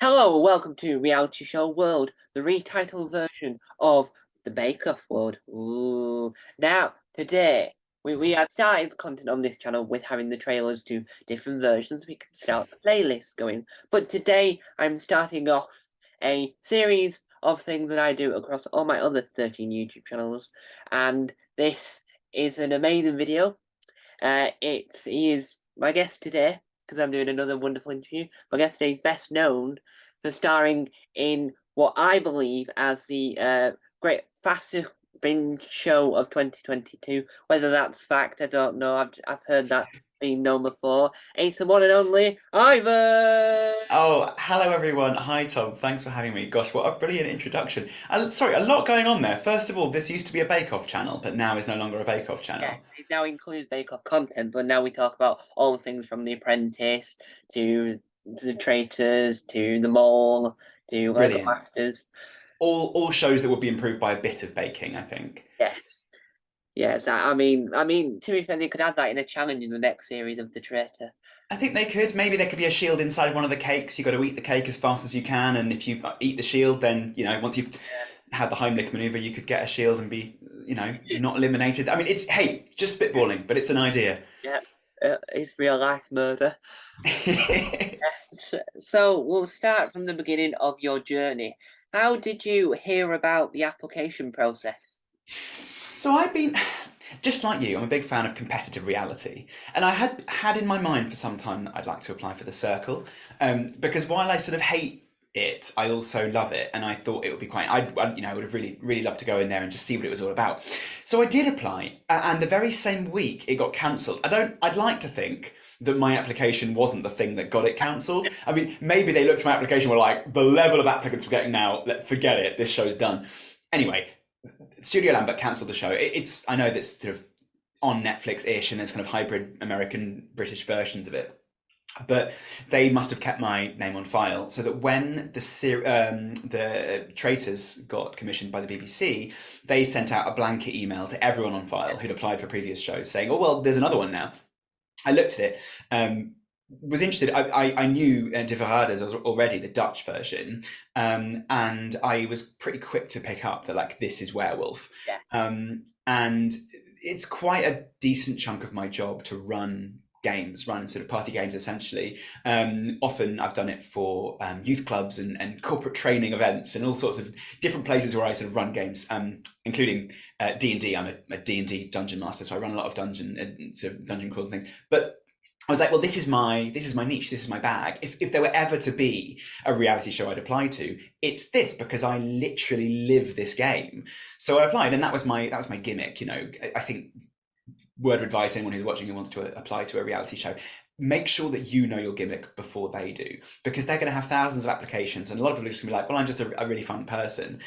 Hello, welcome to Reality Show World, the retitled version of the Bake Off World. Ooh. Now, today, we have started the content on this channel with having the trailers to different versions. We can start the playlist going. But today, I'm starting off a series of things that I do across all my other 13 YouTube channels. And this is an amazing video. He is my guest today, because I'm doing another wonderful interview. My guest today is best known for starring in what I believe as the great fastest binge show of 2022. Whether that's fact, I don't know. I've heard that being known before. It's the one and only Ivan. Oh, hello everyone. Hi Tom. Thanks for having me. Gosh, what a brilliant introduction. Sorry, a lot going on there. First of all, this used to be a Bake Off channel, but now is no longer a Bake Off Yes, channel. it now includes Bake Off content, but now we talk about all the things from The Apprentice to the Traitors to the Mole to Lego Brilliant. Masters. All shows that would be improved by a bit of baking, I think. Yes, yes. I mean, to be fair, they could add that in a challenge in the next series of the Traitor. I think they could. Maybe there could be a shield inside one of the cakes. You've got to eat the cake as fast as you can, and if you eat the shield, then once you've had the Heimlich maneuver, you could get a shield and be not eliminated. I mean, it's hey, just spitballing, but it's an idea. Yeah, it's real life murder. So we'll start from the beginning of your journey. How did you hear about the application process? So I've been, just like you, I'm a big fan of competitive reality, and I had in my mind for some time that I'd like to apply for the Circle, because while I sort of hate it, I also love it, and I thought it would be quite. I would have really loved to go in there and just see what it was all about. So I did apply, and the very same week it got cancelled. I'd like to think that my application wasn't the thing that got it cancelled. I mean, maybe they looked at my application and were like, the level of applicants we're getting now, forget it, this show's done. Anyway, Studio Lambert cancelled the show. It's I know that's sort of on Netflix-ish, and there's kind of hybrid American British versions of it. But they must have kept my name on file, so that when the Traitors got commissioned by the BBC, they sent out a blanket email to everyone on file who'd applied for previous shows, saying, "Oh well, there's another one now." I looked at it, was interested. I knew De Verrader's already, the Dutch version, and I was pretty quick to pick up that this is Werewolf, Yeah, and it's quite a decent chunk of my job to run games, run sort of party games essentially. Often I've done it for youth clubs and corporate training events and all sorts of different places where I sort of run games, including D&D. I'm a D&D dungeon master, so I run a lot of dungeon crawls and things. But I was like, well, this is my niche, this is my bag. If there were ever to be a reality show I'd apply to, it's this, because I literally live this game. So I applied, and that was my gimmick. I think word of advice, anyone who's watching who wants to apply to a reality show, make sure that you know your gimmick before they do, because they're going to have thousands of applications, and a lot of people are just going to be like, well, I'm just a really fun person.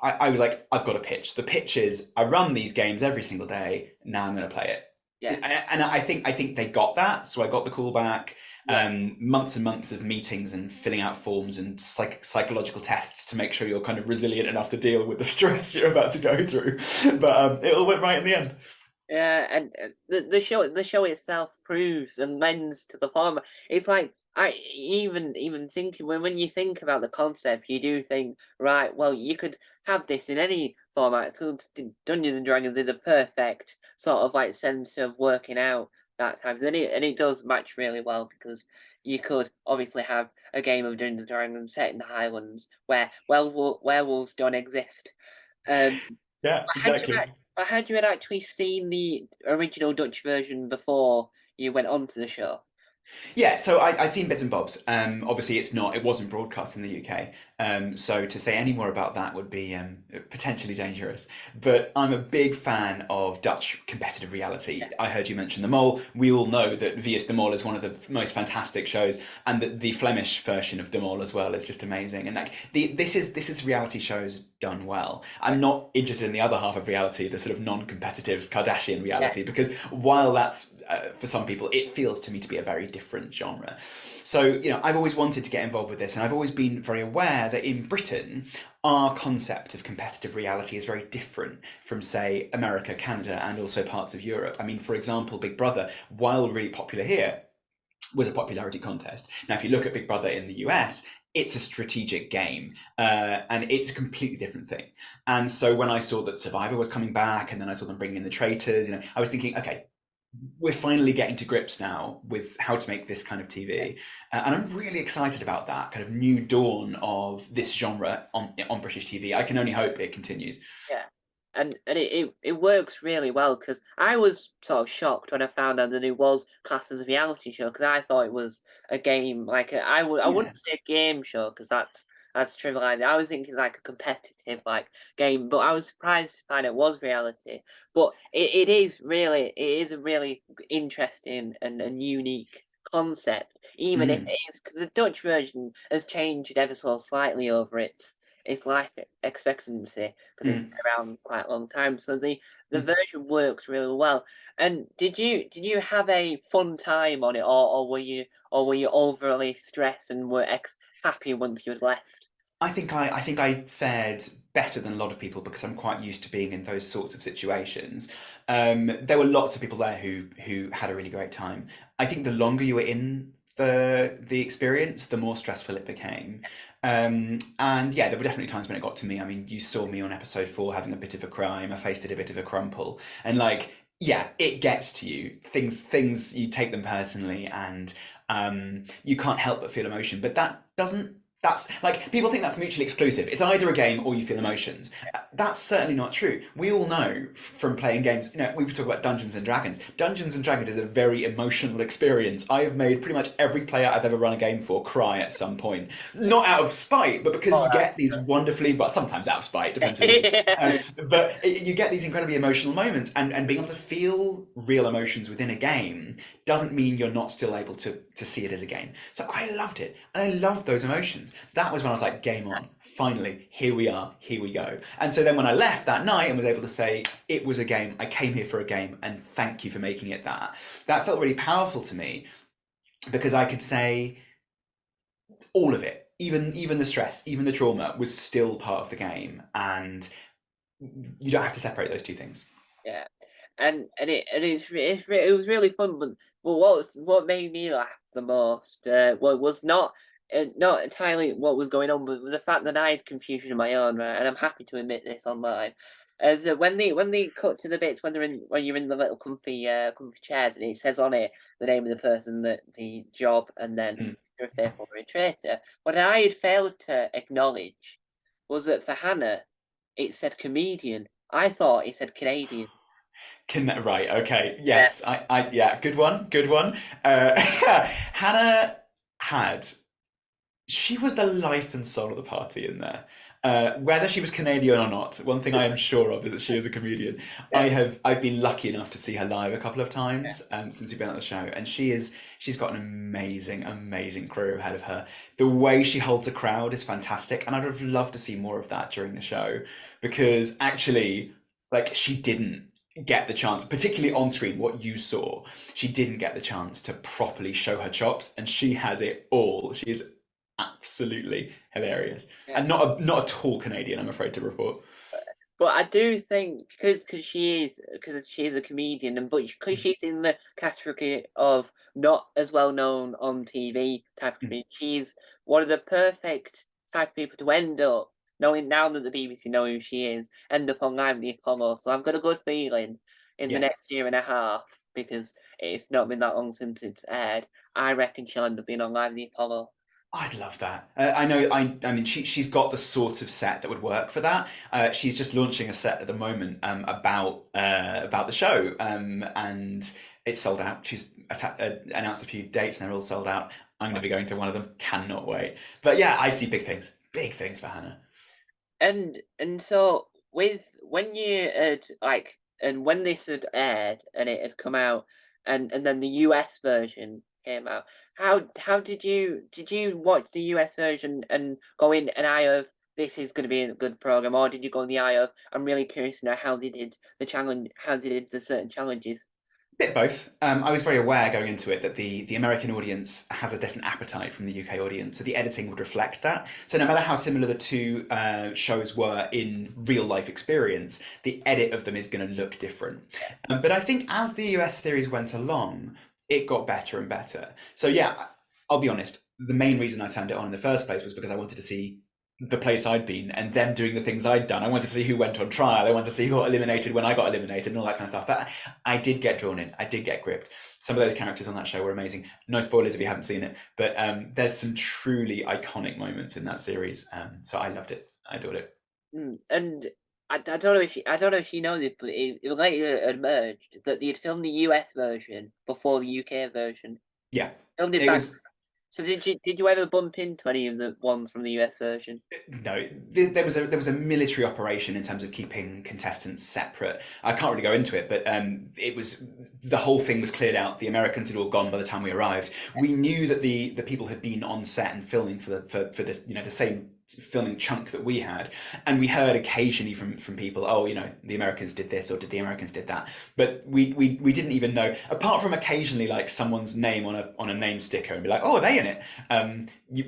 I was like, I've got a pitch. The pitch is, I run these games every single day, now I'm going to play it. yeah, And I think they got that, so I got the call back. yeah. Months and months of meetings and filling out forms and psychological tests to make sure you're kind of resilient enough to deal with the stress you're about to go through. But it all went right in the end. Yeah, and the show itself proves and lends to the format. It's like I even thinking when you think about the concept, you do think, right, well, you could have this in any format. So Dungeons and Dragons is a perfect sort of sense of working out that type of thing, and it does match really well because you could obviously have a game of Dungeons and Dragons set in the Highlands where werewolves don't exist. Um, Yeah, had you exactly. had you had actually seen the original Dutch version before you went on to the show? Yeah, so I'd seen bits and bobs. Obviously, it wasn't broadcast in the UK. So to say any more about that would be potentially dangerous. But I'm a big fan of Dutch competitive reality. Yeah, I heard you mention The Mole. We all know that Wie is de Mol is one of the most fantastic shows, and the Flemish version of De Mol as well is just amazing. And this is reality shows done well. I'm not interested in the other half of reality, the sort of non-competitive Kardashian yeah, reality, because while that's for some people, it feels to me to be a very different genre. So, I've always wanted to get involved with this, and I've always been very aware that in Britain, our concept of competitive reality is very different from, say, America, Canada, and also parts of Europe. I mean, for example, Big Brother, while really popular here, was a popularity contest. Now, if you look at Big Brother in the US, it's a strategic game, and it's a completely different thing. And so when I saw that Survivor was coming back, and then I saw them bringing in the Traitors, I was thinking, okay, we're finally getting to grips now with how to make this kind of TV, and I'm really excited about that kind of new dawn of this genre on British TV. I can only hope it continues. Yeah. And it works really well because I was sort of shocked when I found out that it was classed as a reality show because I thought it was a game like I Yeah. wouldn't say a game show because that's trivializing. I was thinking like a competitive like game, but I was surprised to find it was reality. But it is a really interesting and unique concept, even if Mm, it is because the Dutch version has changed ever so slightly over its life expectancy because it's mm. been around quite a long time. So the Mm. version works really well. And did you have a fun time on it, or were you overly stressed and were happy once you had left? I think I fared better than a lot of people because I'm quite used to being in those sorts of situations. There were lots of people there who had a really great time. I think the longer you were in the experience, the more stressful it became. And yeah, there were definitely times when it got to me. I mean, you saw me on episode 4 having a bit of a cry. My face did a bit of a crumple, and like, yeah, it gets to you. Things you take them personally, and you can't help but feel emotion. But that doesn't that's like people think that's mutually exclusive. It's either a game or you feel emotions. That's certainly not true. We all know from playing games, we talk about Dungeons and Dragons. Dungeons and Dragons is a very emotional experience. I have made pretty much every player I've ever run a game for cry at some point. Not out of spite, but because Oh, you get these wonderfully, well, sometimes out of spite, depends who it is. yeah. But you get these incredibly emotional moments, and being able to feel real emotions within a game doesn't mean you're not still able to see it as a game. So I loved it, and I loved those emotions. That was when I was like, game on. Finally, here we are, here we go. And so then when I left that night and was able to say, it was a game, I came here for a game, and thank you for making it that, that felt really powerful to me because I could say all of it, even the stress, even the trauma was still part of the game, and you don't have to separate those two things. Yeah, it was really fun. But what made me laugh the most was not entirely what was going on, but was the fact that I had confusion of my own, right? And I'm happy to admit this online. So when they cut to the bits when you're in the little comfy chairs and it says on it the name of the person, the job, and then Mm. you're a faithful traitor. What I had failed to acknowledge was that for Hannah, it said comedian. I thought it said Canadian. Right, okay, Yeah, yes, yeah, good one, good one. Hannah had she was the life and soul of the party in there. Whether she was Canadian or not, one thing I am sure of is that she is a comedian. yeah, I've been lucky enough to see her live a couple of yeah, times since we've been at the show, and she's got an amazing career ahead of her. The way she holds a crowd is fantastic, and I'd have loved to see more of that during the show because actually, like, she didn't get the chance, particularly on screen, what you saw, she didn't get the chance to properly show her chops, and she has it all. She is absolutely hilarious, yeah. and not at all Canadian, I'm afraid to report. But I do think because she is a comedian, and but because Mm, she's in the category of not as well known on TV type of mm, comedian, she's one of the perfect type of people to end up knowing now that the BBC know who she is, end up on Live at the Apollo. So I've got a good feeling in the yeah, next year and a half because it's not been that long since it's aired. I reckon she'll end up being on Live at the Apollo. I'd love that. I know. I mean, she's got the sort of set that would work for that. She's just launching a set at the moment about the show, and it's sold out. She's announced a few dates, and they're all sold out. I'm going to be going to one of them. Cannot wait. But yeah, I see big things for Hannah. And so with when you had like and when this had aired and it had come out and then the US version came out, how did you watch the US version and go in an eye of this is going to be a good program, or did you go in the eye of I'm really curious to know how they did the challenge, how they did the certain challenges? Bit of both. I was very aware going into it that the American audience has a different appetite from the UK audience, so the editing would reflect that. So no matter how similar the two shows were in real life experience, the edit of them is going to look different. But I think as the US series went along, it got better and better. So yeah, I'll be honest, the main reason I turned it on in the first place was because I wanted to see the place I'd been and them doing the things I'd done. I wanted to see who went on trial. I wanted to see who got eliminated when I got eliminated and all that kind of stuff. But I did get drawn in. I did get gripped. Some of those characters on that show were amazing. No spoilers if you haven't seen it, but there's some truly iconic moments in that series. So I loved it. I adored it. And I don't know if I don't know if you know this, but it later emerged that they'd filmed the US version before the UK version. Yeah, Filmed it it back. was. So did you ever bump into any of the ones from the US version? No, there was a military operation in terms of keeping contestants separate. I can't really go into it, but it was the whole thing was cleared out. The Americans had all gone by the time we arrived. We knew that the people had been on set and filming for this, the same filming chunk that we had, and we heard occasionally from people, oh, the Americans did this or did the Americans did that, but we didn't even know, apart from occasionally like someone's name on a name sticker and be like, oh, are they in it?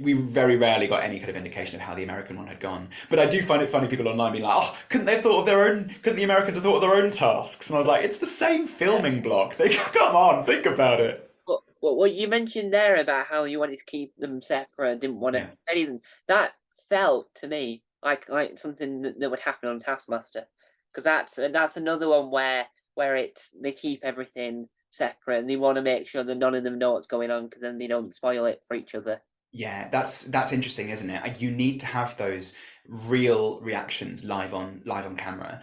We very rarely got any kind of indication of how the American one had gone. But I do find it funny, people online being like, oh, couldn't the Americans have thought of their own tasks? And I was like, it's the same filming block. They come on, think about it. But what you mentioned there about how you wanted to keep them separate, didn't want to Yeah. anything, that felt to me like something that would happen on Taskmaster, because that's another one where they keep everything separate and they want to make sure that none of them know what's going on, because then they don't spoil it for each other. Yeah, that's interesting, isn't it? You need to have those real reactions live on camera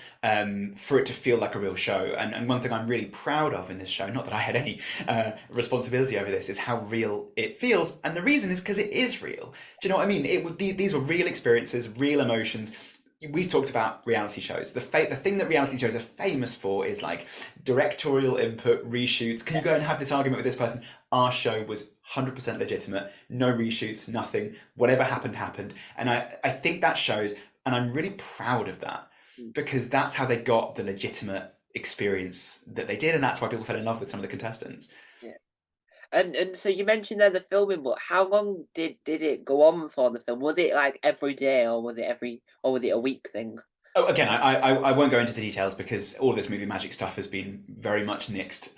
for it to feel like a real show. And one thing I'm really proud of in this show, not that I had any responsibility over this, is how real it feels. And the reason is because it is real. Do you know what I mean? These were real experiences, real emotions. We've talked about reality shows. The thing that reality shows are famous for is like directorial input, reshoots. Can you go and have this argument with this person? Our show was 100% legitimate, no reshoots, nothing. Whatever happened, happened. And I think that shows, and I'm really proud of that, Mm. because that's how they got the legitimate experience that they did, and that's why people fell in love with some of the contestants. Yeah. And so you mentioned there the filming, but how long did it go on for, the film? Was it like every day, or was it a week thing? Oh, again, I won't go into the details because all of this movie magic stuff has been very much nixed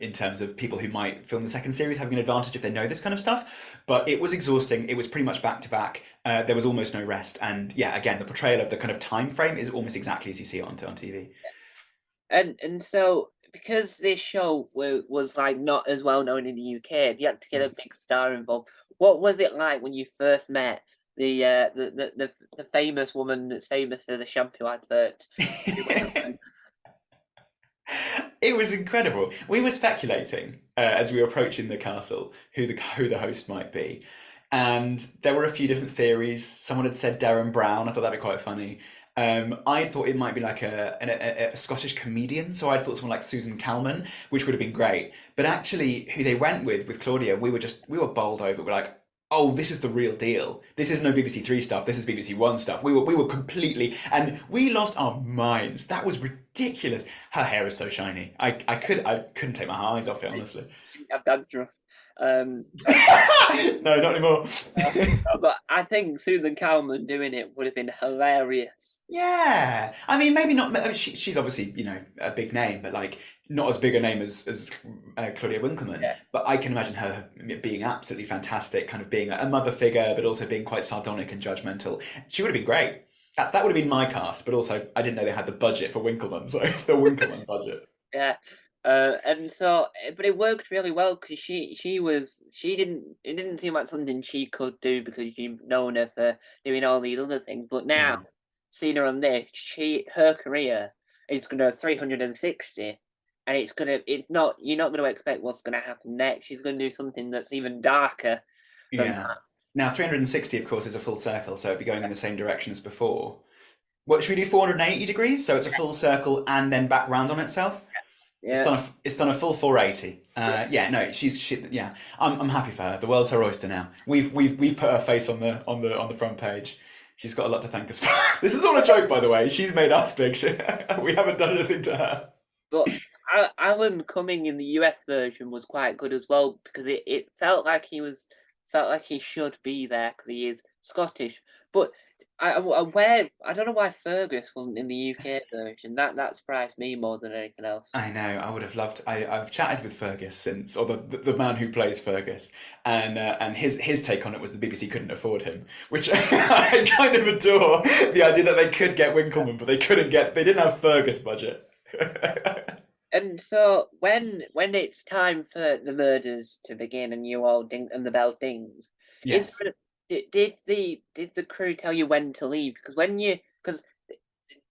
in terms of people who might film the second series having an advantage if they know this kind of stuff. But it was exhausting. It was pretty much back to back. There was almost no rest. And yeah, again, the portrayal of the kind of time frame is almost exactly as you see it on TV. And so, because this show was like not as well known in the UK, you had to get a big star involved. What was it like when you first met the famous woman that's famous for the shampoo advert? It was incredible. We were speculating as we were approaching the castle who the host might be, and there were a few different theories. Someone had said Darren Brown. I thought that'd be quite funny. I thought it might be like a Scottish comedian, so I thought someone like Susan Calman, which would have been great. But actually, who they went with Claudia, we were bowled over. We're like, oh, this is the real deal. This is no BBC Three stuff. This is BBC One stuff. We were completely, and we lost our minds. That was ridiculous. Her hair is so shiny. I couldn't take my eyes off it, honestly. I've dandruff. Um, No, not anymore. but I think Susan Calman doing it would have been hilarious. Yeah, I mean, maybe not. I mean, she's obviously a big name, but like not as big a name as Claudia Winkleman. Yeah. But I can imagine her being absolutely fantastic, kind of being a mother figure, but also being quite sardonic and judgmental. She would have been great. That would have been my cast, but also I didn't know they had the budget for Winkleman, so the Winkleman budget. Yeah. And so, but it worked really well because it didn't seem like something she could do because you've known her for doing all these other things. But now, Yeah. seeing her on this, her career is going to 360, and it's not, you're not going to expect what's going to happen next. She's going to do something that's even darker than Yeah. that. Now 360, of course, is a full circle, so it'd be going in the same direction as before. What should we do? 480 degrees, so it's a full circle and then back round on itself. Yeah. It's done a full 480. Yeah, no, yeah. I'm happy for her. The world's her oyster now. We've put her face on the front page. She's got a lot to thank us for. This is all a joke, by the way. She's made us big. We haven't done anything to her. But Alan Cumming in the US version was quite good as well, because it felt like he should be there because he is Scottish. But I don't know why Fergus wasn't in the UK version. That surprised me more than anything else. I know. I would have loved. I've chatted with Fergus since, or the man who plays Fergus, and his take on it was the BBC couldn't afford him, which I kind of adore. The idea that they could get Winkleman, but they didn't have Fergus budget. And so when it's time for the murders to begin and you all ding and the bell dings, is Yes. there, did the crew tell you when to leave? Because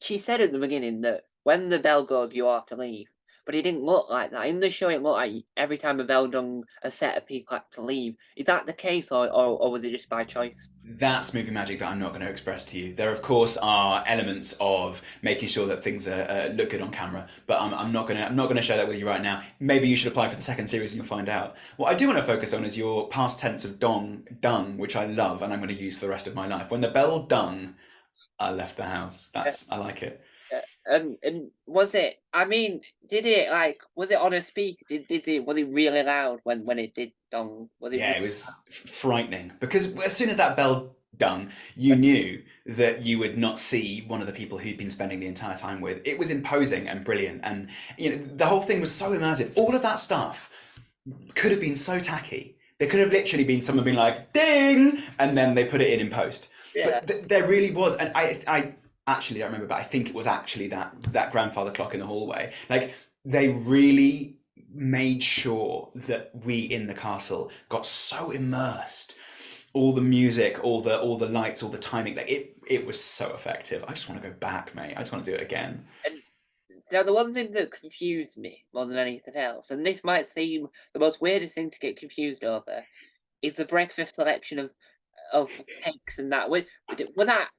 she said at the beginning that when the bell goes, you have to leave. But it didn't look like that. In the show, it looked like every time a bell rung, a set of people had to leave. Is that the case, or was it just by choice? That's movie magic that I'm not going to express to you. There, of course, are elements of making sure that things look good on camera, but I'm not gonna share that with you right now. Maybe you should apply for the second series and you'll find out. What I do want to focus on is your past tense of dung, which I love and I'm going to use for the rest of my life. When the bell dung, I left the house. I like it. And was it? I mean, did it like? Was it on a speaker? Did it? Was it really loud when it did dong? Was it? Yeah, it was frightening because as soon as that bell done, you knew that you would not see one of the people who'd been spending the entire time with. It was imposing and brilliant, and the whole thing was so immersive. All of that stuff could have been so tacky. There could have literally been someone being like "ding," and then they put it in post. Yeah. But there really was, and I actually don't remember, but I think it was actually that grandfather clock in the hallway. Like they really made sure that we in the castle got so immersed. All the music, all the lights, all the timing, like it was so effective. I just want to go back, mate. I just want to do it again. And now the one thing that confused me more than anything else, and this might seem the most weirdest thing to get confused over, is the breakfast selection of cakes and that. Was that?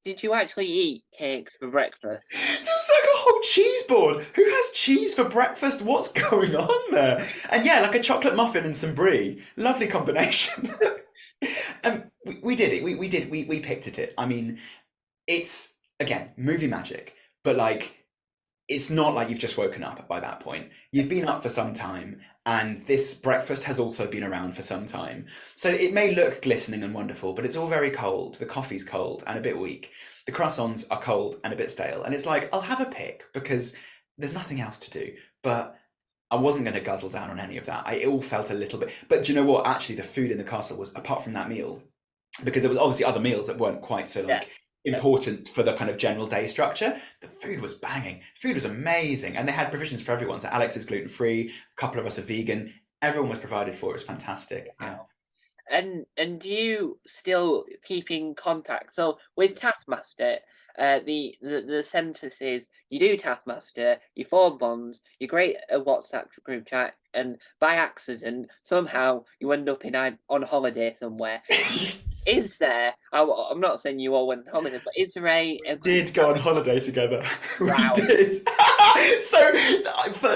Did you actually eat cakes for breakfast? Just like a whole cheese board. Who has cheese for breakfast? What's going on there? And yeah, like a chocolate muffin and some brie. Lovely combination. We did it. We picked at it. I mean, it's again movie magic, but like it's not like you've just woken up by that point. You've been up for some time, and this breakfast has also been around for some time. So it may look glistening and wonderful, but it's all very cold. The coffee's cold and a bit weak. The croissants are cold and a bit stale. And it's like, I'll have a pick because there's nothing else to do. But I wasn't going to guzzle down on any of that. It all felt a little bit. But do you know what? Actually, the food in the castle was, apart from that meal, because there was obviously other meals that weren't quite so Yeah. like important for the kind of general day structure. The food was banging. Food was amazing, and they had provisions for everyone. So Alex is gluten free. A couple of us are vegan. Everyone was provided for. It was fantastic. Yeah. Wow. And do you still keep in contact? So with Taskmaster, the census is you do Taskmaster, you form bonds, you create a WhatsApp group chat, and by accident somehow you end up on holiday somewhere. Is there? I'm not saying you all went on holiday, but is there a group Did go on holiday together. We Wow. did. So,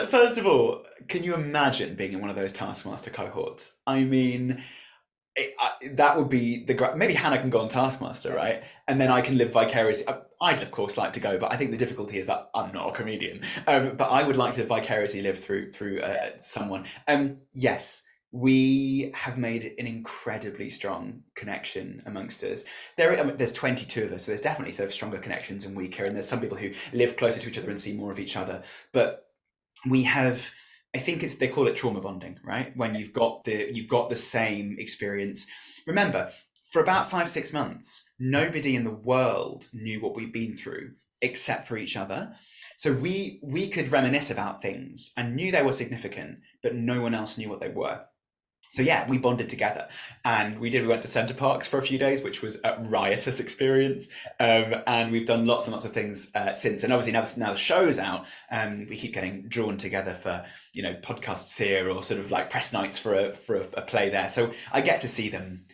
first of all, can you imagine being in one of those Taskmaster cohorts? I mean, that would be maybe Hannah can go on Taskmaster, right? And then I can live vicariously. I'd of course like to go, but I think the difficulty is that I'm not a comedian. But I would like to vicariously live through someone. Yes, we have made an incredibly strong connection amongst us. There's 22 of us, so there's definitely sort of stronger connections and weaker. And there's some people who live closer to each other and see more of each other. But we have, I think they call it trauma bonding, right? When you've got the same experience. Remember, for about 5-6 months, nobody in the world knew what we'd been through except for each other. So we could reminisce about things and knew they were significant, but no one else knew what they were. So yeah, we bonded together, and we went to Center Parks for a few days, which was a riotous experience. And we've done lots and lots of things since. And obviously now the show's out, we keep getting drawn together for podcasts here or sort of like press nights for a play there. So I get to see them.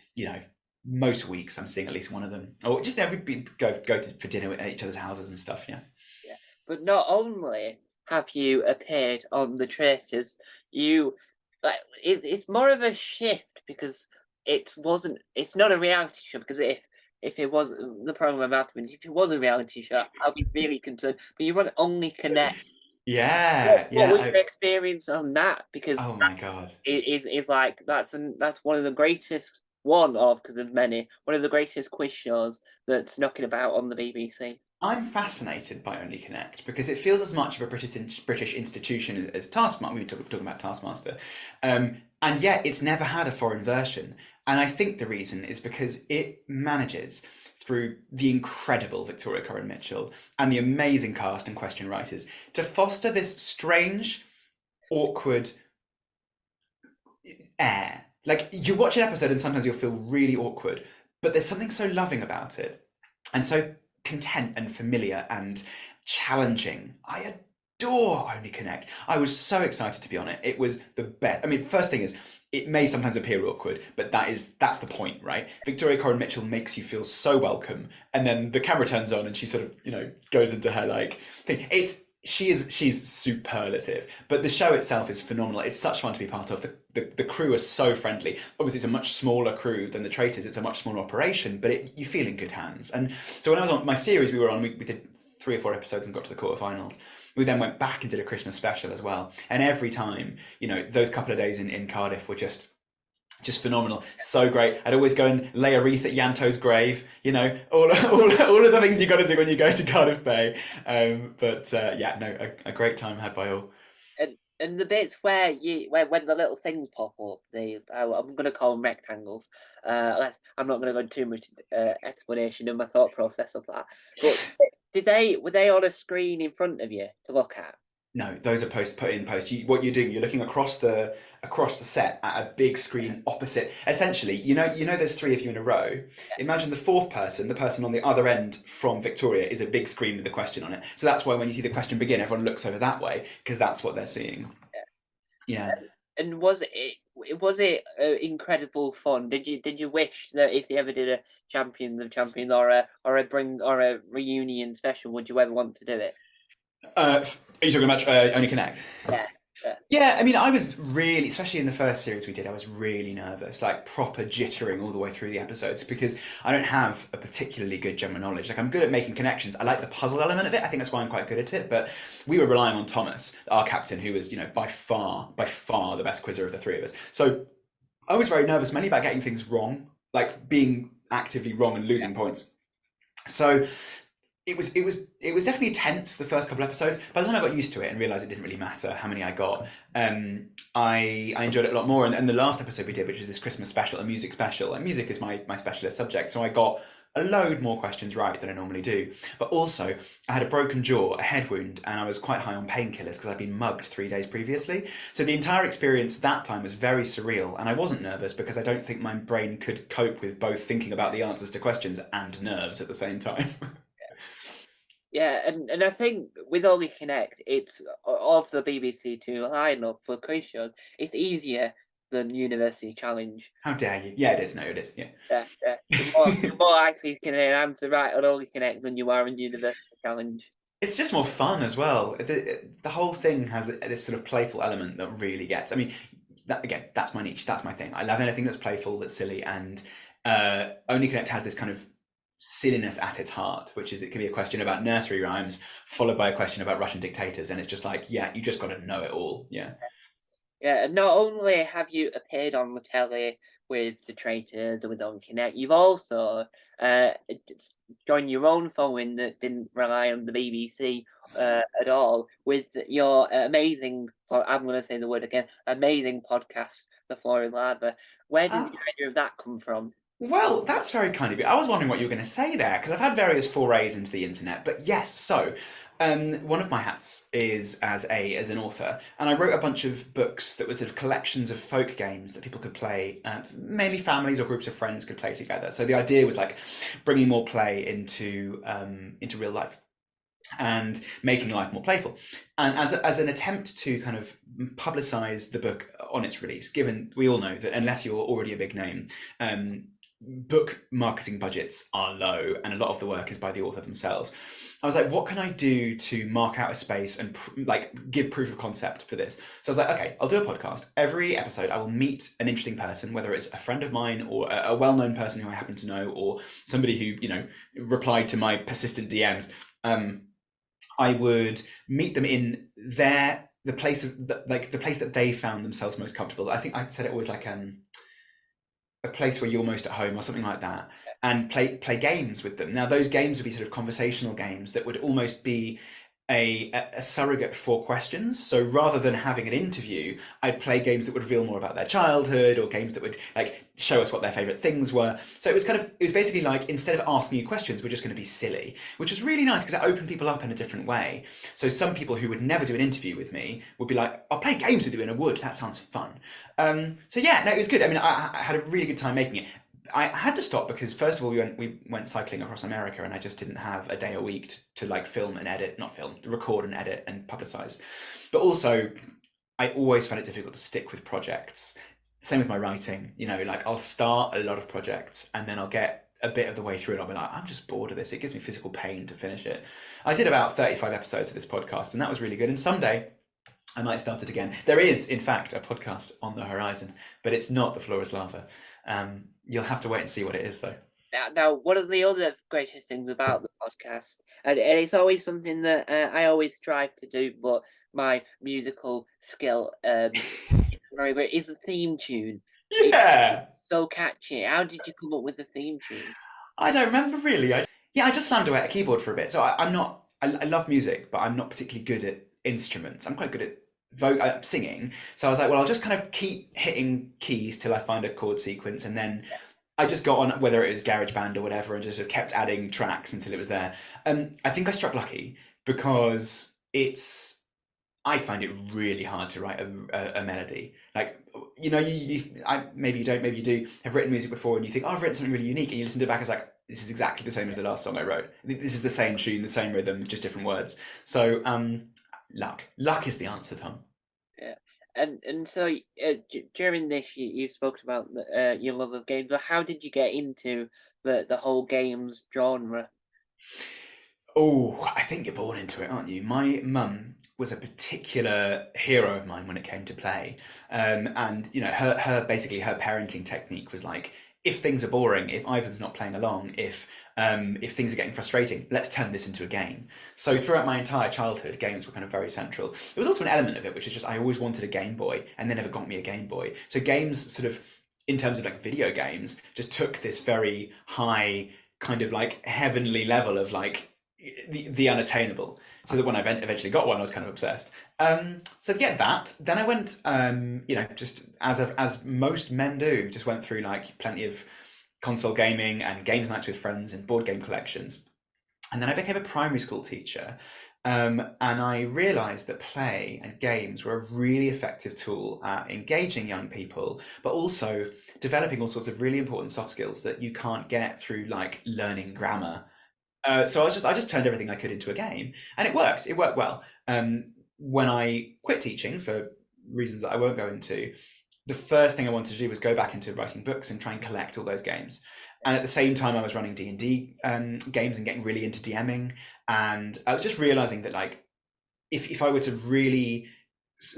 Most weeks I'm seeing at least one of them, or just for dinner at each other's houses and stuff. Yeah. Yeah. But not only have you appeared on the Traitors, you like it's more of a shift because it's not a reality show, because if it was the program about to if it was a reality show, I'd be really concerned. But you want to only connect. Yeah. What Yeah. was your experience on that? Because Oh my God. is like that's one of the greatest because there's many, one of the greatest quiz shows that's knocking about on the BBC. I'm fascinated by Only Connect because it feels as much of a British institution as Taskmaster. We were talking about Taskmaster, and yet it's never had a foreign version. And I think the reason is because it manages, through the incredible Victoria Coren Mitchell and the amazing cast and question writers, to foster this strange, awkward air. Like, you watch an episode and sometimes you'll feel really awkward, but there's something so loving about it and so content and familiar and challenging. I adore Only Connect. I was so excited to be on it. It was the best. I mean, first thing is, it may sometimes appear awkward, but that's the point, right? Victoria Coren Mitchell makes you feel so welcome, and then the camera turns on and she sort of, goes into her like thing. She's superlative, but the show itself is phenomenal. It's such fun to be part of. The crew are so friendly. Obviously, it's a much smaller crew than the Traitors. It's a much smaller operation, but you feel in good hands. And so when I was on my series, we did 3 or 4 episodes and got to the quarterfinals. We then went back and did a Christmas special as well. And every time, those couple of days in Cardiff were just phenomenal. So great. I'd always go and lay a wreath at Yanto's grave, all of the things you got to do when you go to Cardiff Bay. A great time had by all. And the bits where when the little things pop up, I'm going to call them rectangles. I'm not going to go into too much explanation of my thought process of that. But were they on a screen in front of you to look at? No, those are put in post. What you're doing, you're looking across the set at a big screen opposite. Essentially, there's 3 of you in a row. Imagine the 4th person, the person on the other end from Victoria, is a big screen with the question on it. So that's why when you see the question begin, everyone looks over that way because that's what they're seeing. Yeah. And was it incredible fun? Did you wish that if they ever did a Champions of Champions or a reunion special, would you ever want to do it? Are you talking about Only Connect? Yeah. Yeah, I mean, I was really, especially in the first series we did, I was really nervous, like proper jittering all the way through the episodes because I don't have a particularly good general knowledge. Like, I'm good at making connections. I like the puzzle element of it. I think that's why I'm quite good at it. But we were relying on Thomas, our captain, who was, by far the best quizzer of the 3 of us. So I was very nervous, mainly about getting things wrong, like being actively wrong and losing points. So it was definitely tense the first couple of episodes. By the time I got used to it and realised it didn't really matter how many I got, I enjoyed it a lot more. And the last episode we did, which is this Christmas special, a music special, and music is my specialist subject, so I got a load more questions right than I normally do. But also, I had a broken jaw, a head wound, and I was quite high on painkillers because I'd been mugged 3 days previously. So the entire experience that time was very surreal, and I wasn't nervous because I don't think my brain could cope with both thinking about the answers to questions and nerves at the same time. Yeah, and I think with Only Connect, it's of the BBC Two lineup for quiz shows. It's easier than University Challenge. How dare you? Yeah, it is. No, it is. Yeah. Yeah. You're more likely to get an answer right on Only Connect than you are in University Challenge. It's just more fun as well. The whole thing has this sort of playful element that really gets. I mean, that's my niche. That's my thing. I love anything that's playful, that's silly, and Only Connect has this kind of silliness at its heart, which is it can be a question about nursery rhymes followed by a question about Russian dictators, and it's just like, yeah, you just got to know it all. Yeah. Yeah, and not only have you appeared on the telly with the Traitors and with On Connect, you've also joined your own following that didn't rely on the BBC at all with your amazing, or I'm going to say the word again, amazing podcast, The Foreign Lava. Where did the idea of that come from? Well, that's very kind of you. I was wondering what you were going to say there, because I've had various forays into the internet. But yes, so one of my hats is as an author, and I wrote a bunch of books that were sort of collections of folk games that people could play, mainly families or groups of friends could play together. So the idea was like bringing more play into real life and making life more playful. And as an attempt to kind of publicize the book on its release, given we all know that unless you're already a big name, book marketing budgets are low and a lot of the work is by the author themselves. I was like, what can I do to mark out a space and give proof of concept for this? So I was like, okay, I'll do a podcast. Every episode I will meet an interesting person, whether it's a friend of mine or a well-known person who I happen to know, or somebody who, replied to my persistent DMs. I would meet them in the place that they found themselves most comfortable. I think I said it always like a place where you're most at home or something like that, and play games with them. Now, those games would be sort of conversational games that would almost be a surrogate for questions. So rather than having an interview, I'd play games that would reveal more about their childhood, or games that would like show us what their favorite things were. So it was basically like, instead of asking you questions, we're just going to be silly, which was really nice because it opened people up in a different way. So some people who would never do an interview with me would be like, I'll play games with you in a wood. That sounds fun. So yeah, no, it was good. I mean, I had a really good time making it. I had to stop because first of all we went cycling across America, and I just didn't have a day a week to like film and edit, not film, record and edit and publicize. But also, I always found it difficult to stick with projects. Same with my writing, like I'll start a lot of projects and then I'll get a bit of the way through it. I'll be like, I'm just bored of this. It gives me physical pain to finish it. I did about 35 episodes of this podcast, and that was really good. And someday I might start it again. There is, in fact, a podcast on the horizon, but it's not The Floor is Lava. You'll have to wait and see what it is, though. Now, one of the other greatest things about the podcast, and it's always something that I always strive to do, but my musical skill is very great, is the theme tune. Yeah, It's so catchy. How did you come up with the theme tune? I don't remember really. I just slammed away at a keyboard for a bit. So I'm not. I love music, but I'm not particularly good at instruments. I'm quite good at singing. So I was like, well, I'll just kind of keep hitting keys till I find a chord sequence, and then I just got on, whether it was GarageBand or whatever, and just sort of kept adding tracks until it was there. I think I struck lucky because I find it really hard to write a melody. Like, maybe you don't, maybe you do, have written music before and you think, oh, I've written something really unique, and you listen to it back, it's like, this is exactly the same as the last song I wrote. This is the same tune, the same rhythm, just different words. So, luck is the answer, Tom. Yeah, and so during this, you spoke about your love of games. But how did you get into the whole games genre? Oh, I think you're born into it, aren't you? My mum was a particular hero of mine when it came to play. And her basically her parenting technique was like, if things are boring, if Ivan's not playing along, if things are getting frustrating, let's turn this into a game. So throughout my entire childhood, games were kind of very central. There was also an element of it, which is just I always wanted a Game Boy, and they never got me a Game Boy. So games sort of, in terms of like video games, just took this very high kind of like heavenly level of like the unattainable. So that when I eventually got one, I was kind of obsessed. So to get that, then I went, just as most men do, just went through like plenty of console gaming and games nights with friends and board game collections. And then I became a primary school teacher. And I realized that play and games were a really effective tool at engaging young people, but also developing all sorts of really important soft skills that you can't get through like learning grammar. So I just turned everything I could into a game, and it worked. It worked well. When I quit teaching for reasons that I won't go into, the first thing I wanted to do was go back into writing books and try and collect all those games. And at the same time, I was running D&D games and getting really into DMing, and I was just realizing that like if I were to really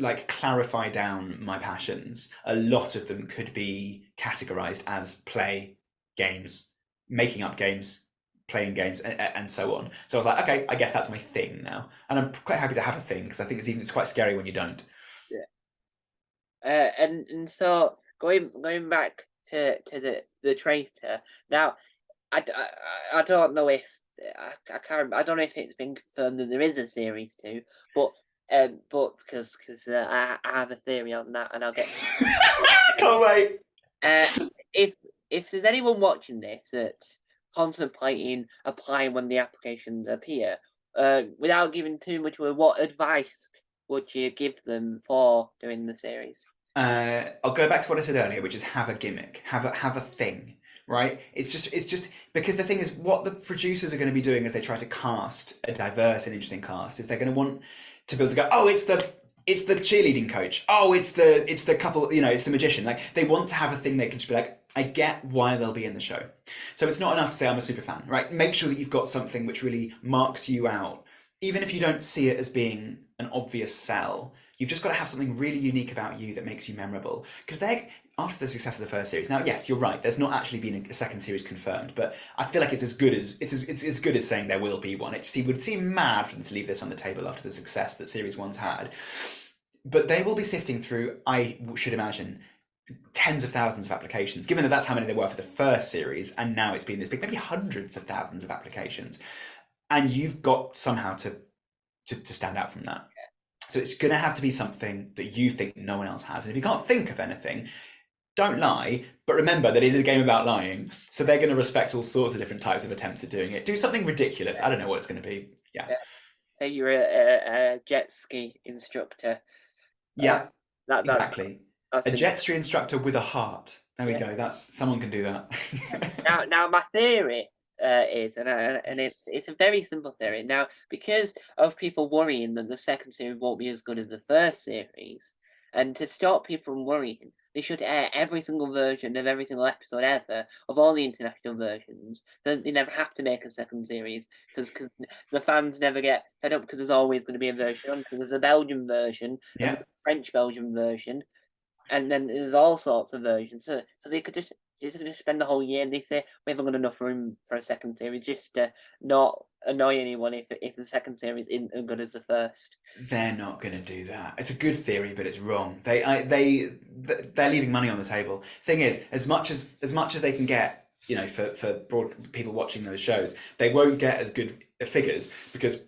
like clarify down my passions, a lot of them could be categorized as play, games, making up games, playing games, and so on. So I was like, okay, I guess that's my thing now, and I'm quite happy to have a thing because I think it's quite scary when you don't. And so going back to the Traitor. Now, I don't know if I can't. I don't know if it's been confirmed that there is a series two, but because I have a theory on that, and I'll get. Can't wait. Uh, if there's anyone watching this that's contemplating applying when the applications appear, without giving too much away, what advice would you give them for doing the series? I'll go back to what I said earlier, which is have a gimmick, have a thing, right? It's just because the thing is, what the producers are going to be doing as they try to cast a diverse and interesting cast is they're going to want to be able to go, oh, it's the cheerleading coach, oh, it's the couple, it's the magician. Like they want to have a thing they can just be like, I get why they'll be in the show. So it's not enough to say I'm a super fan, right? Make sure that you've got something which really marks you out, even if you don't see it as being an obvious sell. You've just got to have something really unique about you that makes you memorable. Because after the success of the first series, now yes, you're right. There's not actually been a second series confirmed, but I feel like it's as good as saying there will be one. It would seem mad for them to leave this on the table after the success that series one's had. But they will be sifting through, I should imagine, tens of thousands of applications, given that that's how many there were for the first series, and now it's been this big, maybe hundreds of thousands of applications. And you've got somehow to stand out from that. So it's going to have to be something that you think no one else has. And if you can't think of anything, don't lie, but remember that it is a game about lying. So they're going to respect all sorts of different types of attempts at doing it. Do something ridiculous. I don't know what it's going to be. Yeah. Say you're a jet ski instructor. Yeah, That's exactly. A the jet ski instructor with a heart. There we Yeah. go. That's someone can do that. Now my theory is, and it's a very simple theory. Now, because of people worrying that the second series won't be as good as the first series, and to stop people from worrying, they should air every single version of every single episode ever of all the international versions, so that they never have to make a second series, because the fans never get fed up, because there's always going to be a version on, because there's a Belgian version and Yeah. a French Belgian version, and then there's all sorts of versions. So they could just spend the whole year and they say we haven't got enough room for a second series, just to not annoy anyone if the second series isn't as good as the first. They're not going to do that. It's a good theory, but it's wrong. They're leaving money on the table. Thing is, as much as they can get, for broad people watching those shows, they won't get as good figures, because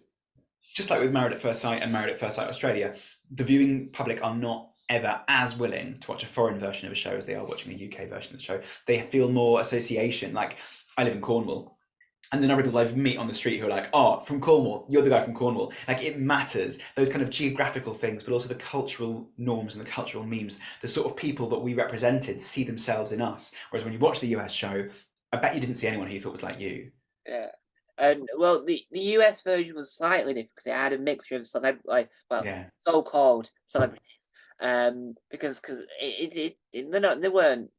just like with Married at First Sight and Married at First Sight Australia, the viewing public are not ever as willing to watch a foreign version of a show as they are watching a UK version of the show. They feel more association. Like, I live in Cornwall, and the number of people I meet on the street who are like, oh, from Cornwall, you're the guy from Cornwall. Like, it matters, those kind of geographical things, but also the cultural norms and the cultural memes. The sort of people that we represented see themselves in us. Whereas when you watch the US show, I bet you didn't see anyone who you thought was like you. Yeah. And well, the US version was slightly different because it had a mixture of Yeah. so-called celebrities. Because they weren't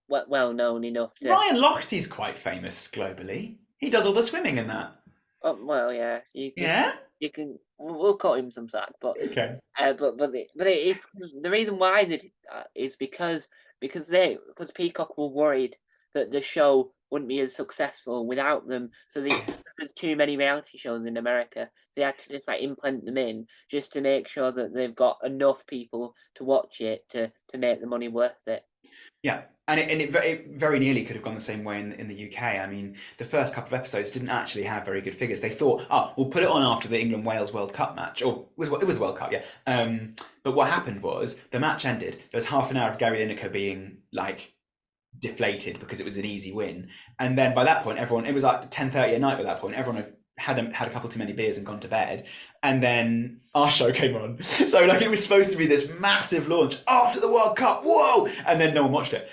well known enough to. Ryan Lochtey's quite famous globally. He does all the swimming in that. Well, yeah, Yeah? you can. We'll cut him some slack, but Okay. the reason why they did that is because Peacock were worried that the show wouldn't be as successful without them. So there's too many reality shows in America. They had to just implant them in just to make sure that they've got enough people to watch it to make the money worth it. Yeah, and it very nearly could have gone the same way in the UK. I mean, the first couple of episodes didn't actually have very good figures. They thought, oh, we'll put it on after the England-Wales World Cup match, or it was World Cup, yeah. But what happened was the match ended. There was half an hour of Gary Lineker being deflated because it was an easy win, and then by that point, it was like 10:30 at night. By that point, everyone had a couple too many beers and gone to bed, and then our show came on. So it was supposed to be this massive launch after the World Cup, whoa, and then no one watched it.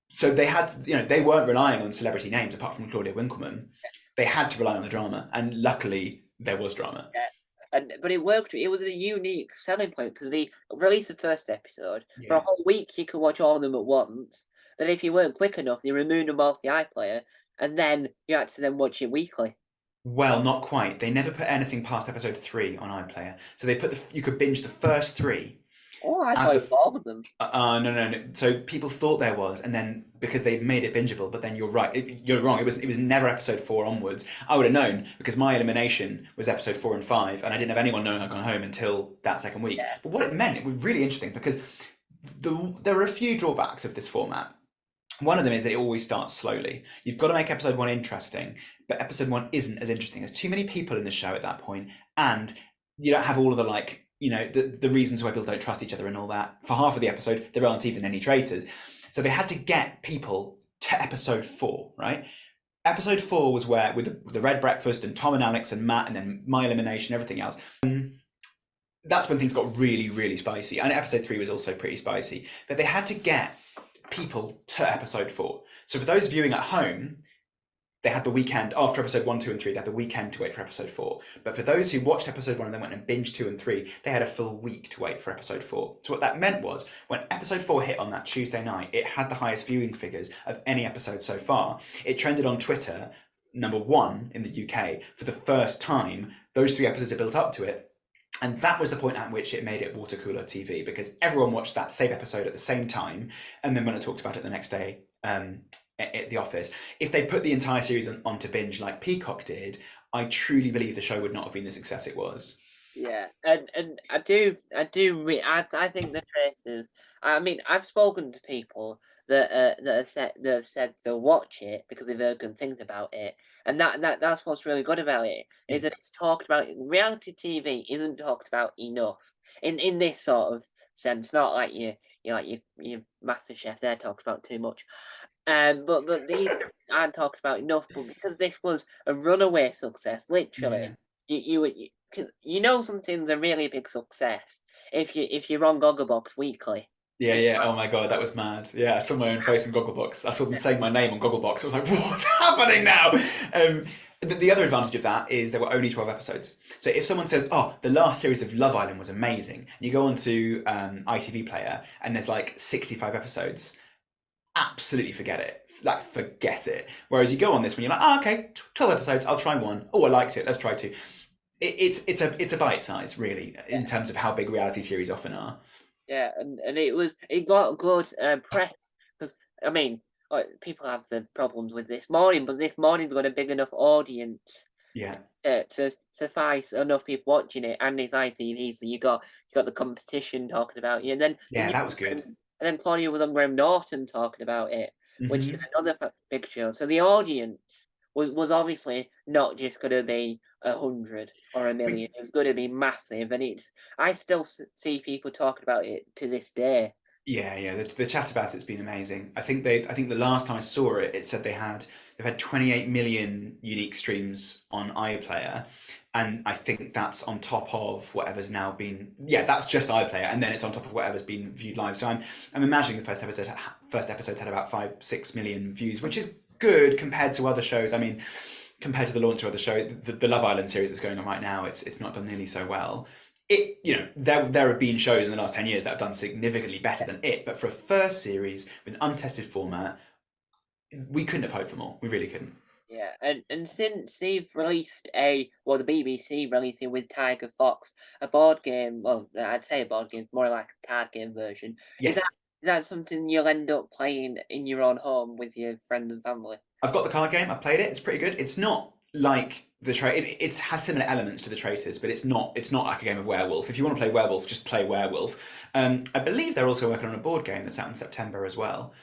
So they had, they weren't relying on celebrity names apart from Claudia Winkleman. They had to rely on the drama, and luckily there was drama. Yeah. But it worked. It was a unique selling point because they released the first episode for a whole week. You could watch all of them at once. But if you weren't quick enough, they removed them off the iPlayer, and then you had to then watch it weekly. Well, not quite. They never put anything past episode 3 on iPlayer. So they you could binge the first 3. Oh, I thought all of them. No. So people thought there was, and then because they've made it bingeable, but then you're right. You're wrong. It was never episode 4 onwards. I would have known because my elimination was episode 4 and 5, and I didn't have anyone knowing I'd gone home until that second week. Yeah. But what it meant, it was really interesting because there are a few drawbacks of this format. One of them is that it always starts slowly. You've got to make episode 1 interesting, but episode 1 isn't as interesting. There's too many people in the show at that point, and you don't have all of the reasons why people don't trust each other and all that. For half of the episode, there aren't even any traitors. So they had to get people to episode 4, right? Episode 4 was where, with the Red Breakfast and Tom and Alex and Matt, and then my elimination, everything else. That's when things got really, really spicy. And episode 3 was also pretty spicy. But they had to get people to episode 4. So for those viewing at home, they had the weekend after episode 1, 2, and 3. They had the weekend to wait for episode 4. But for those who watched episode 1 and then went and binged 2 and 3, they had a full week to wait for episode 4. So what that meant was, when episode 4 hit on that Tuesday night, it had the highest viewing figures of any episode so far. It trended on Twitter number 1 in the UK for the first time. Those 3 episodes had built up to it. And that was the point at which it made it water cooler TV, because everyone watched that same episode at the same time, and then when I talked about it the next day at the office, if they put the entire series onto binge like Peacock did, I truly believe the show would not have been the success it was. Yeah, and I think the Traitors. I mean, I've spoken to people that have said they'll watch it because they've heard good things about it, and that's what's really good about it is Mm. that it's talked about. Reality TV isn't talked about enough in this sort of sense. Not like you like your MasterChef, they're talked about too much. But these aren't talked about enough. But because this was a runaway success, literally, Yeah. you know something's a really big success if you're on Gogglebox weekly. Yeah, It- yeah. Oh my God, that was mad. Yeah, I saw my own face in Gogglebox. I saw them saying my name on Gogglebox. I was like, what's happening now? The other advantage of that is there were only 12 episodes. So if someone says, oh, the last series of Love Island was amazing, and you go onto ITV Player and there's like 65 episodes, absolutely forget it. Like, forget it. Whereas you go on this one, you're like, oh, okay, 12 episodes, I'll try one. Oh, I liked it, let's try two. It's a bite size, really, in terms of how big reality series often are. Yeah, and it got good press because I mean, people have the problems with this morning, but this morning's got a big enough audience Yeah. to suffice enough people watching it, and it's ITV, so you got the competition talking about you, and then Yeah, that was good. Claudia was on Graham Norton talking about it, which is Hmm. another big show. So the audience was obviously not just going to be 100 or a million; it was going to be massive, and I still see people talking about it to this day. Yeah, yeah. The chat about it's been amazing. I think the last time I saw it, it said they've had 28 million unique streams on iPlayer, and I think that's on top of whatever's now been. Yeah, that's just iPlayer, and then it's on top of whatever's been viewed live. So I'm imagining the first episode had about 5-6 million views, which is good compared to other shows. I mean, compared to the launch of other show, the Love Island series that's going on right now, it's not done nearly so well. There have been shows in the last 10 years that have done significantly better than it, but for a first series with an untested format, we couldn't have hoped for more. We really couldn't. Yeah, and since they've released the BBC releasing with Tiger Fox a board game, well, I'd say a board game, more like a card game version. Is that Yes, is that something you'll end up playing in your own home with your friends and family? I've got the card game. I've played it. It's pretty good. It's not like the trade. It has similar elements to the Traitors, but it's not like a game of Werewolf. If you want to play Werewolf, just play Werewolf. I believe they're also working on a board game that's out in September as well.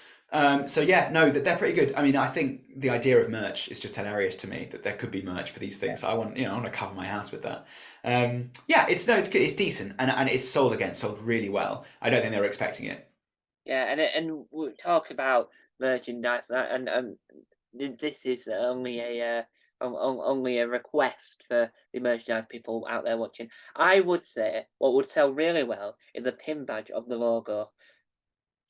So yeah, no, they're pretty good. I mean, I think the idea of merch is just hilarious to me that there could be merch for these things. I want to cover my house with that. Yeah, it's good. It's decent, and it's sold again, sold really well. I don't think they were expecting it. Yeah, and we talk about merchandise, this is only a request for the merchandise people out there watching. I would say what would sell really well is a pin badge of the logo.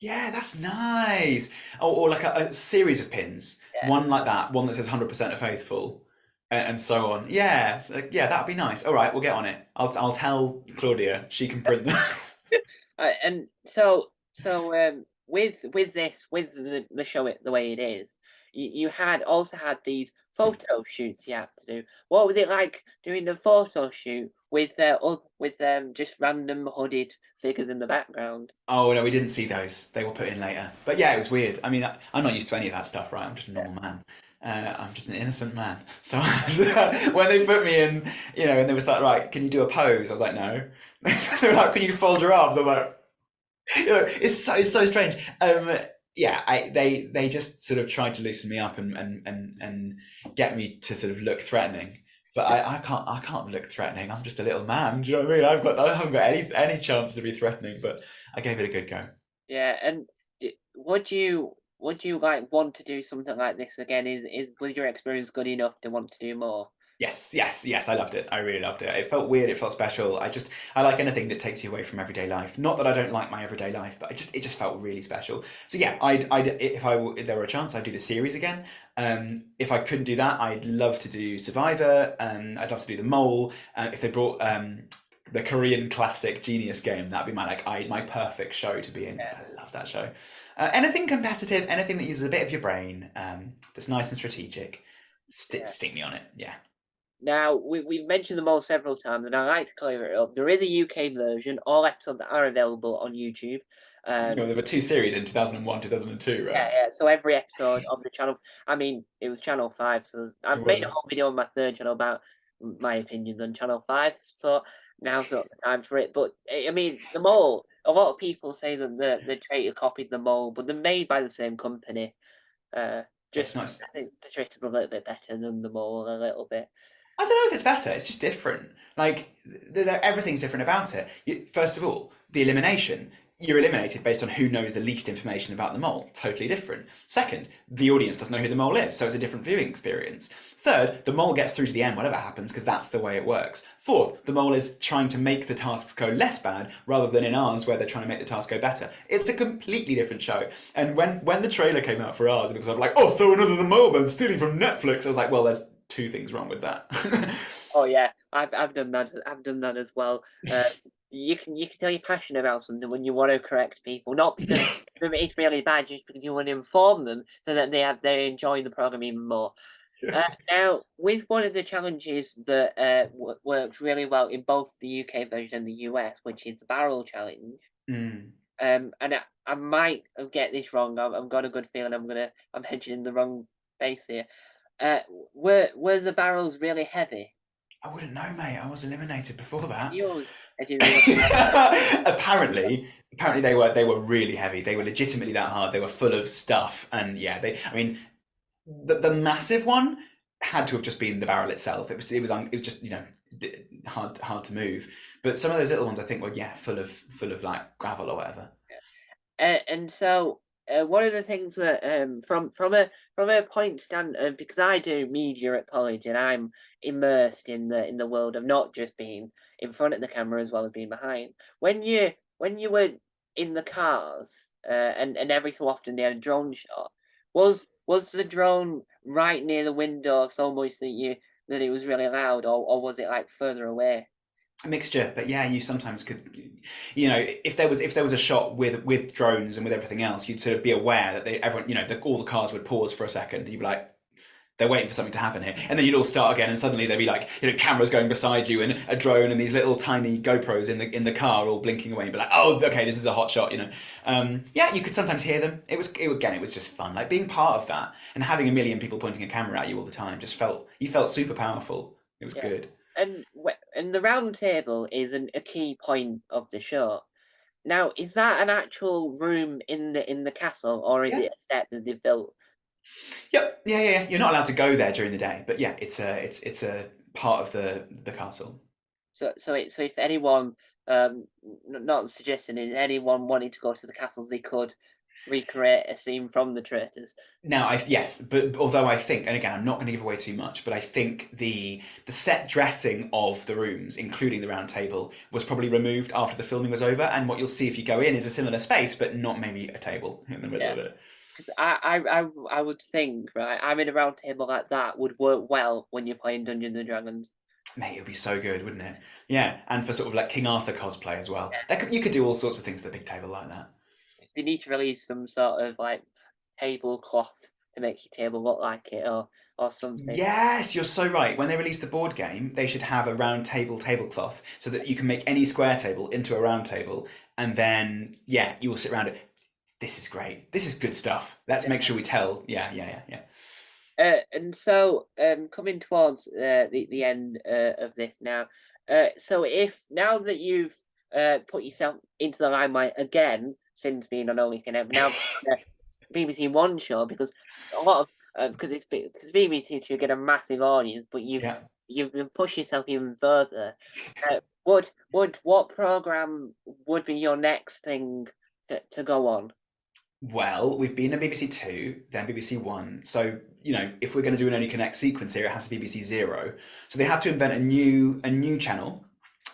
Yeah, that's nice. Or like a series of pins. Yeah. One like that, one that says 100% of faithful, and so on. Yeah, yeah, that'd be nice. All right, we'll get on it. I'll tell Claudia she can print them. And with this with the show it the way it is, you had also had these photo shoots you had to do. What was it like doing the photo shoot with just random hooded figures in the background? Oh no, we didn't see those. They were put in later. But yeah, it was weird. I mean, I'm not used to any of that stuff, right? I'm just a normal man. I'm just an innocent man. So when they put me in, and they was like, right, can you do a pose? I was like, no. They were like, can you fold your arms? I was like, it's so strange. Yeah, they just sort of tried to loosen me up and get me to sort of look threatening. But I can't look threatening. I'm just a little man. Do you know what I mean? I haven't got any chance to be threatening. But I gave it a good go. Yeah, and would you like want to do something like this again? Is was your experience good enough to want to do more? Yes, yes, yes. I loved it. I really loved it. It felt weird. It felt special. I like anything that takes you away from everyday life. Not that I don't like my everyday life, but it just felt really special. So yeah, if there were a chance, I'd do the series again. If I couldn't do that, I'd love to do Survivor. I'd love to do the Mole. If they brought the Korean classic Genius game, that'd be my perfect show to be in. 'Cause I love that show. Anything competitive, anything that uses a bit of your brain, that's nice and strategic. Yeah. Stick me on it. Yeah. Now, we've mentioned them all several times, and I like to clear it up. There is a UK version. All episodes are available on YouTube. Um, There were two series in 2001, 2002, yeah, right? yeah. So every episode of the channel, I mean, it was Channel 5, so It I've made a was. whole video on my third channel about my opinions on Channel 5. So now's not the time for it. But I mean, the mole. A lot of people say that the Traitor copied the mole, but they're made by the same company. Uh, It's just nice. I think the Traitor's a little bit better than the mole, a little bit. I don't know if it's better. It's just different. Like everything's different about it. First of all, the elimination. You're eliminated based on who knows the least information about the mole. Totally different. Second, the audience doesn't know who the mole is, so it's a different viewing experience. Third, the mole gets through to the end, whatever happens, because that's the way it works. Fourth, the mole is trying to make the tasks go less bad rather than in ours where they're trying to make the task go better. It's a completely different show. And when the trailer came out for ours, because I'm like, oh, so another The Mole then stealing from Netflix. I was like, well, there's two things wrong with that. Oh yeah, I've done that. I've done that as well. You can tell you're passionate about something when you want to correct people, not because it's really bad, just because you want to inform them so that they enjoy the program even more. Now, with one of the challenges that works really well in both the UK version and the US, which is the barrel challenge. Mm. And I might get this wrong. I've got a good feeling I'm hedging in the wrong space here. Were the barrels really heavy? I wouldn't know, mate. I was eliminated before that. Yours hedging really. apparently they were really heavy. They were legitimately that hard. They were full of stuff, and yeah, I mean, the massive one had to have just been the barrel itself. It was just hard to move. But some of those little ones, I think, were yeah, full of like gravel or whatever. And so one of the things that from a point stand because I do media at college and I'm immersed in the world of not just being in front of the camera as well as being behind. When you were in the cars and every so often they had a drone shot, was the drone right near the window so much that it was really loud, or was it like further away? A mixture, but yeah, you sometimes could, if there was a shot with drones and with everything else, you'd sort of be aware that everyone, all the cars would pause for a second. You'd be like, they're waiting for something to happen here, and then you'd all start again, and suddenly there'd be like, cameras going beside you and a drone and these little tiny GoPros in the car all blinking away. And be like, oh, okay, this is a hot shot. Yeah, you could sometimes hear them. It was just fun, like being part of that and having a million people pointing a camera at you all the time. You felt super powerful. It was Yeah. good. And the round table is a key point of the show. Now, is that an actual room in the castle, or is Yeah. it a set that they've built? Yep. Yeah, yeah, yeah. You're not allowed to go there during the day, but yeah, it's a part of the castle. So if anyone, not suggesting it, anyone wanting to go to the castles, they could recreate a scene from the Traitors. Now, yes, but although I think, and again, I'm not going to give away too much, but I think the set dressing of the rooms, including the round table, was probably removed after the filming was over. And what you'll see if you go in is a similar space, but not maybe a table in the middle Yeah, of it. because I would think, right, having a round table like that would work well when you're playing Dungeons and Dragons. Mate, it would be so good, wouldn't it? Yeah, and for sort of like King Arthur cosplay as well. You could do all sorts of things with a big table like that. They need to release some sort of like tablecloth to make your table look like it, or something. Yes, you're so right. When they release the board game, they should have a round table tablecloth so that you can make any square table into a round table, and then yeah, you will sit around it. This is great. This is good stuff. Let's make sure we tell. Yeah, yeah, yeah, yeah. And so, coming towards the end of this now, so if now that you've put yourself into the limelight again since being on Only Can Ever, now BBC One show, because a lot of because BBC to get a massive audience, but Yeah. you've pushed yourself even further. Would what program would be your next thing to go on? Well, we've been at BBC Two, then BBC One. So, if we're going to do an Only Connect sequence here, it has to be BBC Zero. So they have to invent a new channel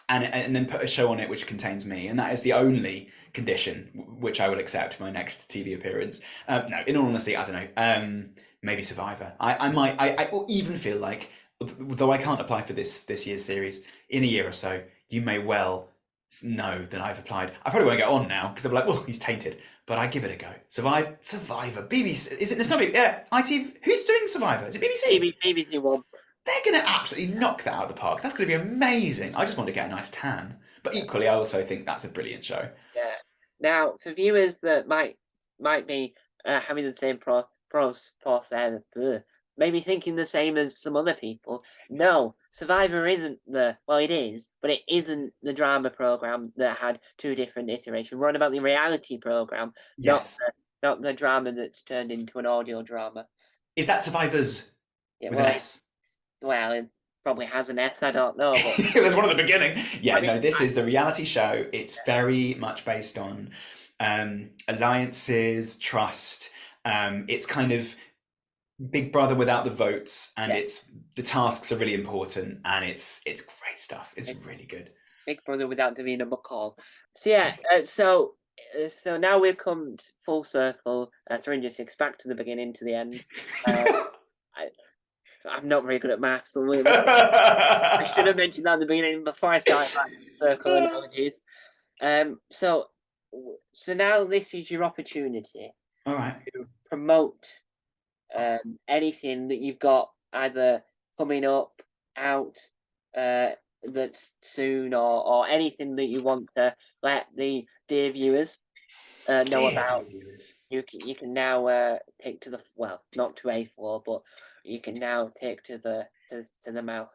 and then put a show on it which contains me. And that is the only condition which I will accept for my next TV appearance. No, in all honesty, I don't know. Maybe Survivor. I will even feel like, though I can't apply for this year's series, in a year or so, you may well know that I've applied. I probably won't get on now because they'll be like, well, he's tainted. But I give it a go. Survivor. BBC. Is it? It's not. Yeah. ITV. Who's doing Survivor? Is it BBC? BBC One. They're going to absolutely knock that out of the park. That's going to be amazing. I just want to get a nice tan. But equally, I also think that's a brilliant show. Yeah. Now, for viewers that might be having the same process, maybe thinking the same as some other people. No, Survivor isn't well, it is, but it isn't the drama program that had two different iterations. We're on about the reality program, not Yes. the drama that's turned into an audio drama. Is that Survivors Yeah, with an well, S? it probably has an S. I don't know, but There's one at the beginning. Yeah, I mean, no, this is the reality show. It's very much based on alliances, trust. It's kind of Big Brother without the votes, and yeah, it's the tasks are really important, and it's great stuff. It's it's really good. Big Brother without Davina McCall. So yeah, so now we've come full circle, 306 back to the beginning to the end. Uh, I, I'm not very good at maths, so I should have mentioned that at the beginning before I started my circle analogies. So now this is your opportunity All right. to promote anything that you've got either coming up, out, that's soon, or anything that you want to let the dear viewers know about. Dear viewers. You can now take to the not to A4, but you can now take to the mouth.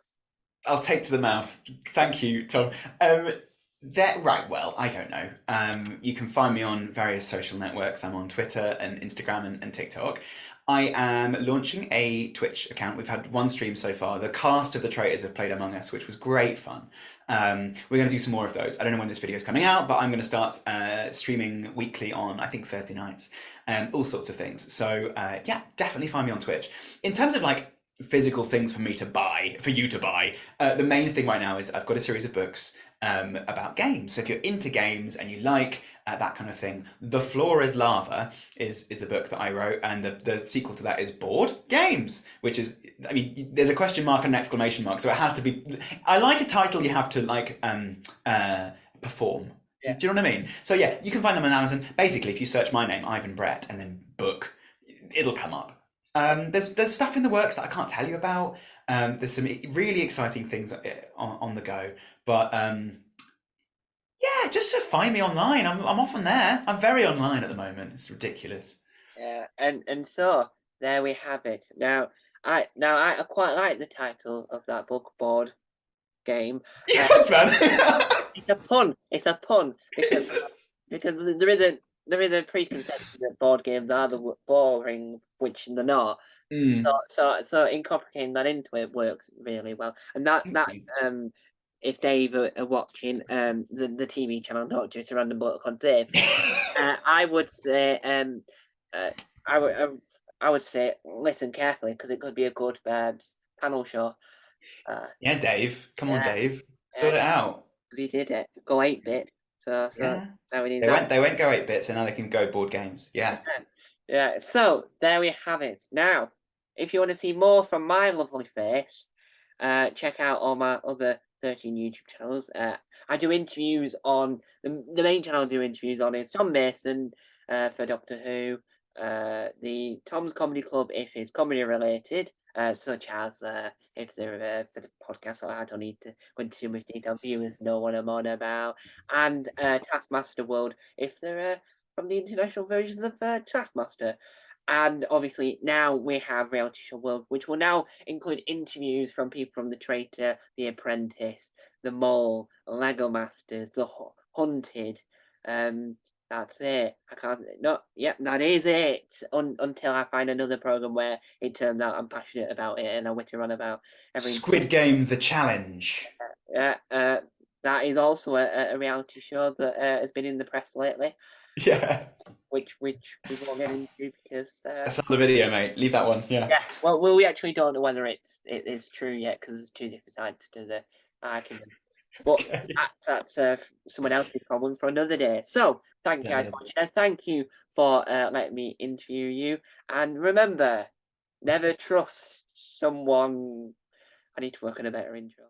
I'll take to the mouth. Thank you, Tom. Right, well, I don't know. You can find me on various social networks. I'm on Twitter and Instagram and TikTok. I am launching a Twitch account. We've had one stream so far. The cast of the Traitors have played Among Us, which was great fun. We're going to do some more of those. I don't know when this video is coming out, but I'm going to start streaming weekly on, I think, Thursday nights, all sorts of things. So yeah, definitely find me on Twitch. In terms of like physical things for me to buy, for you to buy, the main thing right now is I've got a series of books about games. So if you're into games and you like that kind of thing, The Floor is Lava is the book that I wrote, and the sequel to that is Board Games, which is, I mean, there's a question mark and an exclamation mark, so it has to be. I like a title you have to like perform. Yeah. Do you know what I mean? So yeah, you can find them on Amazon. Basically, if you search my name, Ivan Brett, and then book, it'll come up. There's stuff in the works that I can't tell you about. There's some really exciting things on the go, but yeah, just find me online. I'm often there. I'm very online at the moment. It's ridiculous. Yeah, and so there we have it. Now I quite like the title of that book, Board Game. Yeah, thanks, man. It's a pun. It's a pun It's just- because there is a preconception that board games are boring, which they're not. So incorporating that into it works really well. And that if Dave are watching the TV channel, not just a random book on Dave, I would say I would say listen carefully because it could be a good panel show. yeah, Dave. Come on, Yeah, Dave. yeah, Sort it out. because he did it. Go 8-bit. So Yeah. now we need They that. went. They went go 8 bits, and now they can go board games. Yeah. Yeah, so there we have it. Now, if you want to see more from my lovely face, check out all my other 13 YouTube channels. I do interviews on the main channel I do interviews on is Tom Mason for Doctor Who, the Tom's Comedy Club if it's comedy related, such as if they're for the podcast, so I don't need to go into too much detail. Viewers know what I'm on about, and Taskmaster World if they're from the international versions of Taskmaster. And obviously now we have Reality Show World, which will now include interviews from people from The Traitor, The Apprentice, The Mole, Lego Masters, The Hunted. That's it. I can't. No, yeah, that is it. Until I find another program where it turns out I'm passionate about it and I witter on about every. Squid Game: The Challenge. Yeah, that is also a reality show that has been in the press lately. Yeah. Which we won't get into because That's not the video, mate. Leave that one. Yeah. yeah, well, we actually don't know whether it is true yet because there's two different sides to the argument. But Okay. that's someone else's problem for another day. So thank you Yeah, guys for watching, and thank you for letting me interview you. And remember, never trust someone. I need to work on a better intro.